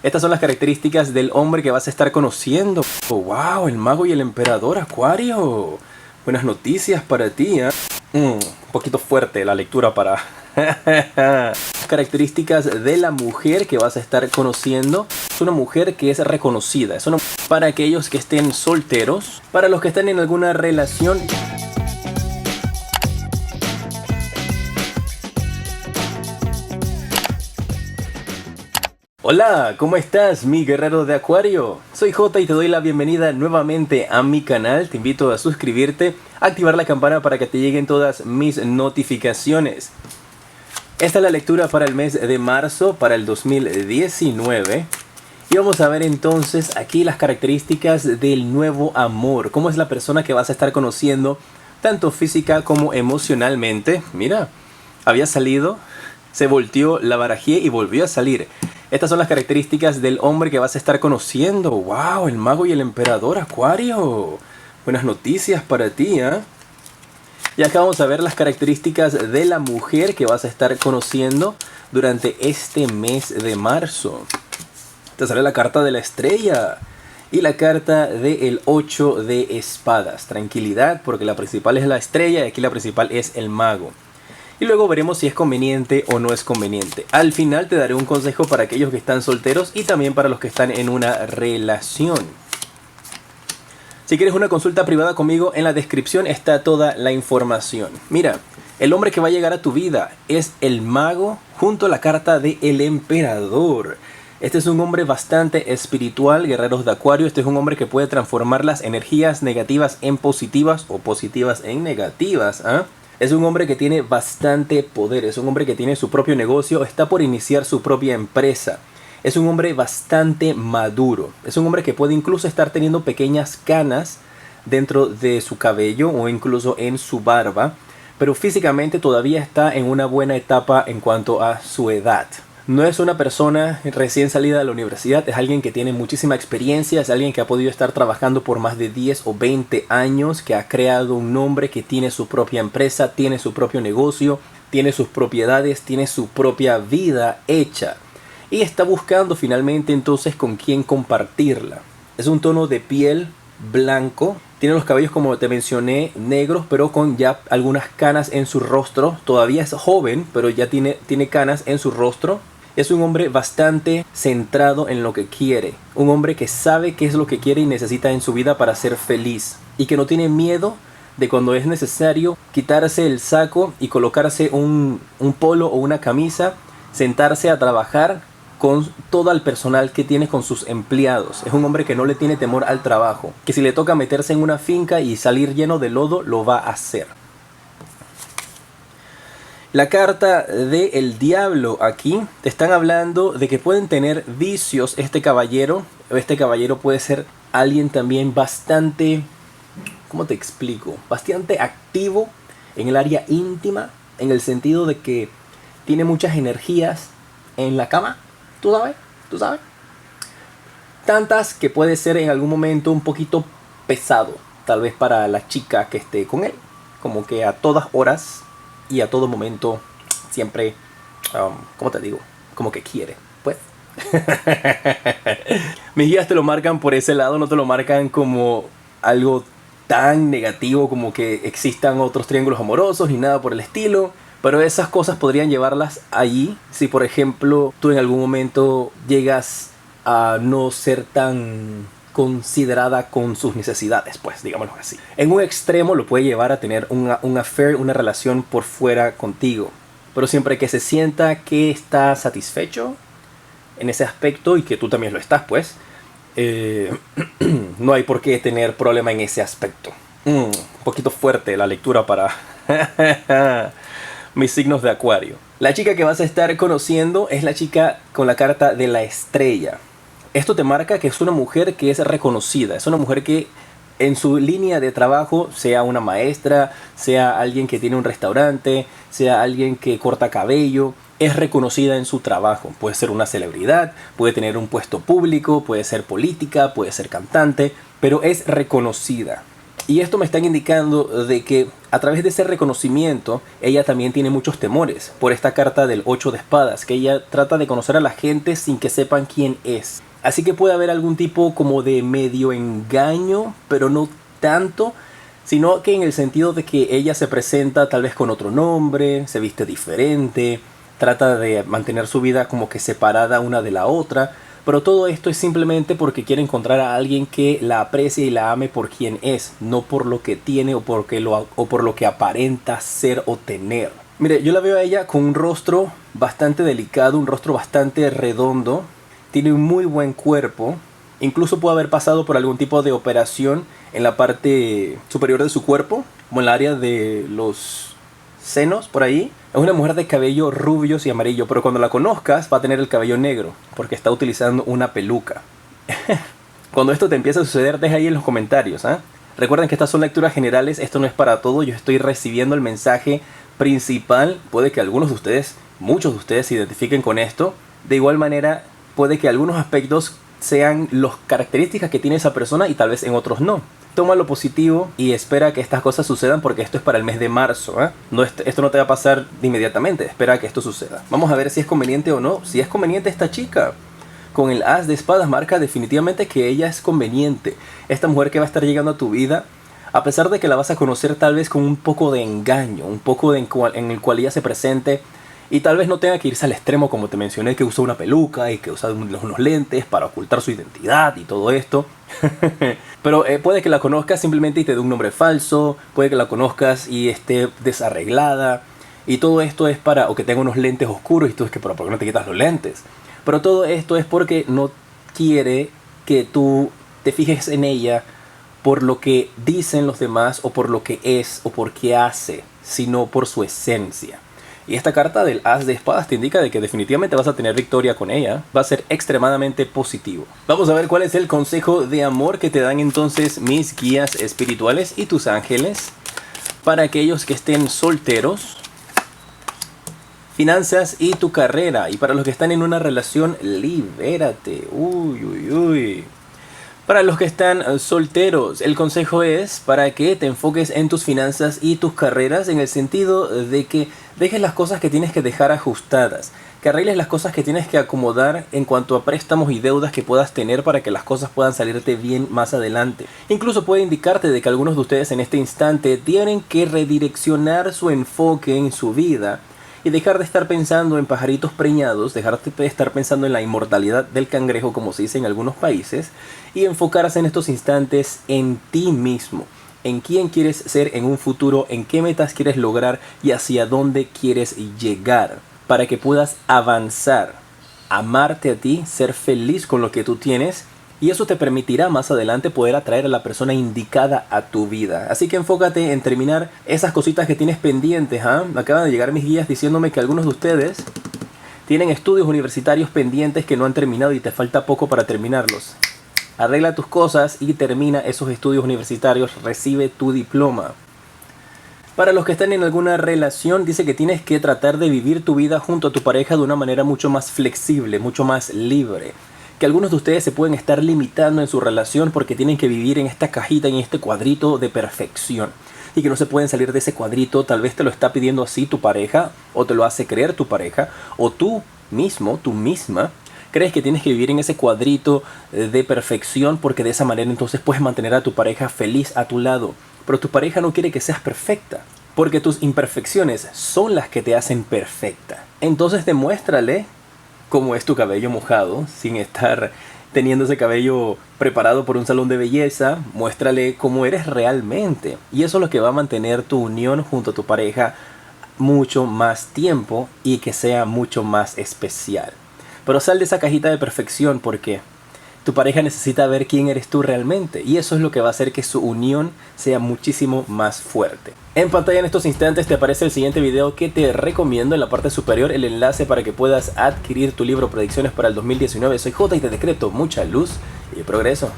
Estas son las características del hombre que vas a estar conociendo. Oh, wow, el mago y el emperador, Acuario. Buenas noticias para ti, ¿eh? Un poquito fuerte la lectura para... Características de la mujer que vas a estar conociendo. Es una mujer que es reconocida. Es una... Para aquellos que estén solteros, para los que están en alguna relación. Hola, ¿cómo estás, mi guerrero de Acuario? Soy Jota y te doy la bienvenida nuevamente a mi canal. Te invito a suscribirte, activar la campana para que te lleguen todas mis notificaciones. Esta es la lectura para el mes de marzo, para el 2019. Y vamos a ver entonces aquí las características del nuevo amor. Cómo es la persona que vas a estar conociendo, tanto física como emocionalmente. Mira, había salido, se volteó, la barajé y volvió a salir. Estas son las características del hombre que vas a estar conociendo. ¡Wow! El mago y el emperador, Acuario. Buenas noticias para ti, ¿eh? Y acá vamos a ver las características de la mujer que vas a estar conociendo durante este mes de marzo. Te sale la carta de la estrella y la carta del 8 de espadas. Tranquilidad, porque la principal es la estrella y aquí la principal es el mago. Y luego veremos si es conveniente o no es conveniente. Al final te daré un consejo para aquellos que están solteros y también para los que están en una relación. Si quieres una consulta privada conmigo, en la descripción está toda la información. Mira, el hombre que va a llegar a tu vida es el mago junto a la carta del emperador. Este es un hombre bastante espiritual, guerreros de Acuario. Este es un hombre que puede transformar las energías negativas en positivas o positivas en negativas, ¿eh? Es un hombre que tiene bastante poder, es un hombre que tiene su propio negocio, está por iniciar su propia empresa. Es un hombre bastante maduro, es un hombre que puede incluso estar teniendo pequeñas canas dentro de su cabello o incluso en su barba, pero físicamente todavía está en una buena etapa en cuanto a su edad. No es una persona recién salida de la universidad, es alguien que tiene muchísima experiencia, es alguien que ha podido estar trabajando por más de 10 o 20 años, que ha creado un nombre, que tiene su propia empresa, tiene su propio negocio, tiene sus propiedades, tiene su propia vida hecha. Y está buscando finalmente entonces con quién compartirla. Es un tono de piel blanco, tiene los cabellos como te mencioné negros, pero con ya algunas canas en su rostro. Todavía es joven, pero ya tiene canas en su rostro. Es un hombre bastante centrado en lo que quiere. Un hombre que sabe qué es lo que quiere y necesita en su vida para ser feliz. Y que no tiene miedo de cuando es necesario quitarse el saco y colocarse un polo o una camisa, sentarse a trabajar con todo el personal que tiene, con sus empleados. Es un hombre que no le tiene temor al trabajo. Que si le toca meterse en una finca y salir lleno de lodo, lo va a hacer. La carta del diablo aquí te están hablando de que pueden tener vicios este caballero. Este caballero puede ser alguien también bastante, ¿cómo te explico? Bastante activo en el área íntima, en el sentido de que tiene muchas energías en la cama. ¿Tú sabes? Tantas que puede ser en algún momento un poquito pesado, tal vez para la chica que esté con él. Como que a todas horas y a todo momento siempre, ¿cómo te digo? Como que quiere, pues. Mis guías te lo marcan por ese lado, no te lo marcan como algo tan negativo como que existan otros triángulos amorosos ni nada por el estilo. Pero esas cosas podrían llevarlas allí si, por ejemplo, tú en algún momento llegas a no ser tan considerada con sus necesidades, pues, digámoslo así. En un extremo lo puede llevar a tener un affair, una relación por fuera contigo. Pero siempre que se sienta que está satisfecho en ese aspecto y que tú también lo estás, pues, no hay por qué tener problema en ese aspecto. Un poquito fuerte la lectura para... mis signos de Acuario. La chica que vas a estar conociendo es la chica con la carta de la estrella. Esto te marca que es una mujer que es reconocida. Es una mujer que en su línea de trabajo, sea una maestra, sea alguien que tiene un restaurante, sea alguien que corta cabello, es reconocida en su trabajo. Puede ser una celebridad, puede tener un puesto público, puede ser política, puede ser cantante, pero es reconocida. Y esto me está indicando de que a través de ese reconocimiento, ella también tiene muchos temores por esta carta del 8 de espadas, que ella trata de conocer a la gente sin que sepan quién es. Así que puede haber algún tipo como de medio engaño, pero no tanto, sino que en el sentido de que ella se presenta tal vez con otro nombre, se viste diferente, trata de mantener su vida como que separada una de la otra. Pero todo esto es simplemente porque quiere encontrar a alguien que la aprecie y la ame por quien es, no por lo que tiene o por lo que aparenta ser o tener. Mire, yo la veo a ella con un rostro bastante delicado, un rostro bastante redondo, tiene un muy buen cuerpo, incluso puede haber pasado por algún tipo de operación en la parte superior de su cuerpo, como en el área de los senos, por ahí. Es una mujer de cabello rubio y amarillo, pero cuando la conozcas va a tener el cabello negro, porque está utilizando una peluca. Cuando esto te empieza a suceder, deja ahí en los comentarios, ¿eh? Recuerden que estas son lecturas generales, esto no es para todo, yo estoy recibiendo el mensaje principal. Puede que algunos de ustedes, muchos de ustedes se identifiquen con esto. De igual manera, puede que algunos aspectos sean las características que tiene esa persona y tal vez en otros no. Toma lo positivo y espera que estas cosas sucedan, porque esto es para el mes de marzo, ¿eh? Esto no te va a pasar de inmediatamente, espera que esto suceda. Vamos a ver si es conveniente o no. Si es conveniente esta chica, con el as de espadas marca definitivamente que ella es conveniente. Esta mujer que va a estar llegando a tu vida, a pesar de que la vas a conocer tal vez con un poco de engaño, un poco en el cual ella se presente, y tal vez no tenga que irse al extremo como te mencioné, que usa una peluca y que usa unos lentes para ocultar su identidad y todo esto. Pero puede que la conozcas simplemente y te dé un nombre falso, puede que la conozcas y esté desarreglada, y todo esto es para, o que tenga unos lentes oscuros y tú es que, pero ¿por qué no te quitas los lentes? Pero todo esto es porque no quiere que tú te fijes en ella por lo que dicen los demás o por lo que es o por qué hace, sino por su esencia. Y esta carta del as de espadas te indica de que definitivamente vas a tener victoria con ella. Va a ser extremadamente positivo. Vamos a ver cuál es el consejo de amor que te dan entonces mis guías espirituales y tus ángeles para aquellos que estén solteros, finanzas y tu carrera. Y para los que están en una relación, libérate. Uy, uy, uy. Para los que están solteros, el consejo es para que te enfoques en tus finanzas y tus carreras, en el sentido de que dejes las cosas que tienes que dejar ajustadas, que arregles las cosas que tienes que acomodar en cuanto a préstamos y deudas que puedas tener para que las cosas puedan salirte bien más adelante. Incluso puede indicarte de que algunos de ustedes en este instante tienen que redireccionar su enfoque en su vida y dejar de estar pensando en pajaritos preñados, dejar de estar pensando en la inmortalidad del cangrejo, como se dice en algunos países, y enfocarse en estos instantes en ti mismo, en quién quieres ser en un futuro, en qué metas quieres lograr y hacia dónde quieres llegar, para que puedas avanzar, amarte a ti, ser feliz con lo que tú tienes. Y eso te permitirá más adelante poder atraer a la persona indicada a tu vida. Así que enfócate en terminar esas cositas que tienes pendientes. Acaban de llegar mis guías diciéndome que algunos de ustedes tienen estudios universitarios pendientes que no han terminado y te falta poco para terminarlos. Arregla tus cosas y termina esos estudios universitarios. Recibe tu diploma. Para los que están en alguna relación, dice que tienes que tratar de vivir tu vida junto a tu pareja de una manera mucho más flexible, mucho más libre. Que algunos de ustedes se pueden estar limitando en su relación porque tienen que vivir en esta cajita, en este cuadrito de perfección, y que no se pueden salir de ese cuadrito. Tal vez te lo está pidiendo así tu pareja, o te lo hace creer tu pareja, o tú mismo, tú misma, crees que tienes que vivir en ese cuadrito de perfección, porque de esa manera entonces puedes mantener a tu pareja feliz a tu lado. Pero tu pareja no quiere que seas perfecta, porque tus imperfecciones son las que te hacen perfecta. Entonces demuéstrale cómo es tu cabello mojado, sin estar teniendo ese cabello preparado por un salón de belleza. Muéstrale cómo eres realmente. Y eso es lo que va a mantener tu unión junto a tu pareja mucho más tiempo y que sea mucho más especial. Pero sal de esa cajita de perfección, porque tu pareja necesita ver quién eres tú realmente, y eso es lo que va a hacer que su unión sea muchísimo más fuerte. En pantalla en estos instantes te aparece el siguiente video que te recomiendo. En la parte superior el enlace para que puedas adquirir tu libro Predicciones para el 2019. Soy J y te decreto mucha luz y progreso.